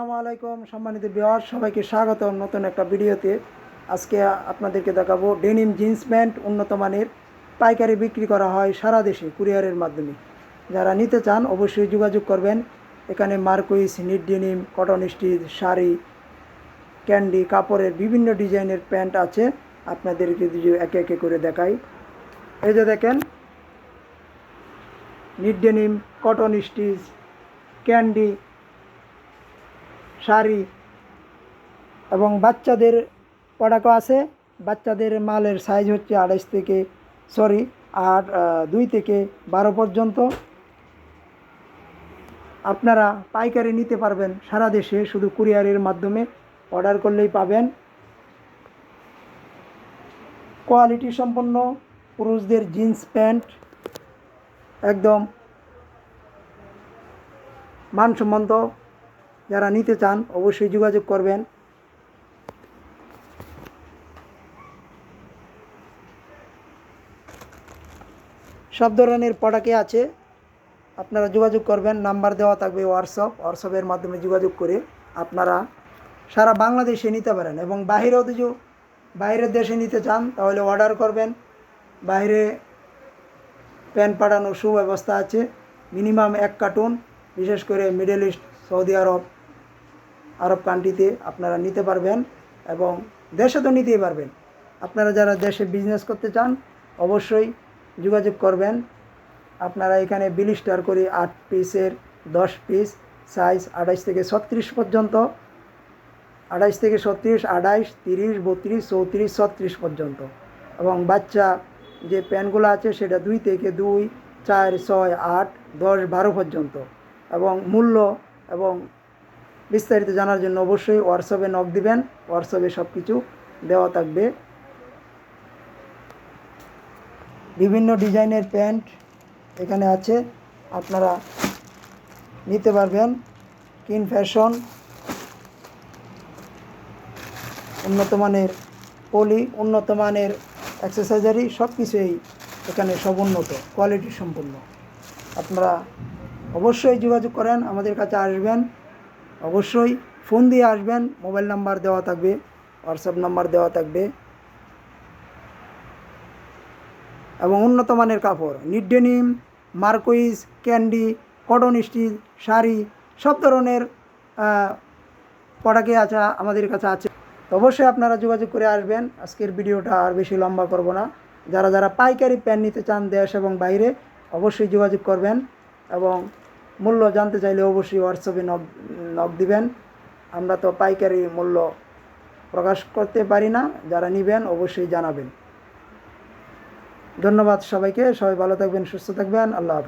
আসসালামু আলাইকুম সম্মানিত ভিউয়ার, সবাইকে স্বাগতম নতুন একটা ভিডিওতে। আজকে আপনাদেরকে দেখাবো ডেনিম জিন্স প্যান্ট উন্নত মানের পাইকারি বিক্রি করা হয় সারা দেশে কুরিয়ারের মাধ্যমে। যারা নিতে চান অবশ্যই যোগাযোগ করবেন। এখানে marquis, knit denim, cotton stitch, sari, candy, কাপড়ের বিভিন্ন ডিজাইনের প্যান্ট আছে। আপনাদেরকে একে একে করে দেখাই। এই যে দেখেন, NEET denim, cotton stitch, candy, sari এবং বাচ্চাদের পড়াকো আছে। বাচ্চাদের মালের সাইজ হচ্ছে 2 থেকে 12 পর্যন্ত। আপনারা পাইকারি নিতে পারবেন সারা দেশে, শুধু কুরিয়ারের মাধ্যমে অর্ডার করলেই পাবেন। কোয়ালিটি সম্পন্ন পুরুষদের জিন্স প্যান্ট একদম মানসম্মত। যারা নিতে চান অবশ্যই যোগাযোগ করবেন। সব ধরনের প্রোডাক্টই আছে, আপনারা যোগাযোগ করবেন। নাম্বার দেওয়া থাকবে হোয়াটসঅ্যাপের মাধ্যমে যোগাযোগ করে আপনারা সারা বাংলাদেশে নিতে পারেন। এবং বাইরের দেশে নিতে চান তাহলে অর্ডার করবেন। বাইরে প্যান্ট পাঠানোর সুব্যবস্থা আছে। মিনিমাম 1 কার্টুন, বিশেষ করে মিডল ইস্ট, সৌদি আরব কান্ট্রিতে আপনারা নিতে পারবেন এবং দেশে তো নিতেই পারবেন। আপনারা যারা দেশে বিজনেস করতে চান অবশ্যই যোগাযোগ করবেন। আপনারা এখানে বিলিস্টার করে 8 পিসের 10 পিস, সাইজ 28 থেকে 36 পর্যন্ত, 28 থেকে 36, 28, 30, 32, 34, 36 পর্যন্ত। এবং বাচ্চা যে প্যান্টগুলো আছে সেটা 2 থেকে 2, 4, 6, 8, 10, 12 পর্যন্ত। এবং মূল্য এবং বিস্তারিত জানার জন্য অবশ্যই হোয়াটসঅ্যাপে নক দিবেন। হোয়াটসঅ্যাপে সব কিছু দেওয়া থাকবে। বিভিন্ন ডিজাইনের প্যান্ট এখানে আছে, আপনারা নিতে পারবেন। কিন ফ্যাশন, উন্নত মানের পলি, উন্নত মানের অ্যাক্সেসরি, সব কিছুই এখানে সব উন্নত কোয়ালিটি সম্পন্ন। আপনারা অবশ্যই যোগাযোগ করেন, আমাদের কাছে আসবেন। অবশ্যই ফোন দিয়ে আসবেন। মোবাইল নাম্বার দেওয়া থাকবে, হোয়াটসঅ্যাপ নাম্বার দেওয়া থাকবে। এবং উন্নত মানের কাপড়, knit denim, marquis, candy, cotton stitch, sari, সব ধরনের প্রোডাক্টই আছে আমাদের কাছে আছে। তো অবশ্যই আপনারা যোগাযোগ করে আসবেন। আজকের ভিডিওটা আর বেশি লম্বা করব না। যারা পাইকারি প্যান্ট নিতে চান দেশ এবং বাইরে অবশ্যই যোগাযোগ করবেন। এবং মূল্য জানতে চাইলে অবশ্যই হোয়াটসঅ্যাপে নক দিবেন। আমরা তো পাইকারি মূল্য প্রকাশ করতে পারি না, যারা নেবেন অবশ্যই জানাবেন। ধন্যবাদ সবাইকে। সবাই ভালো থাকবেন, সুস্থ থাকবেন। আল্লাহ হাফেজ।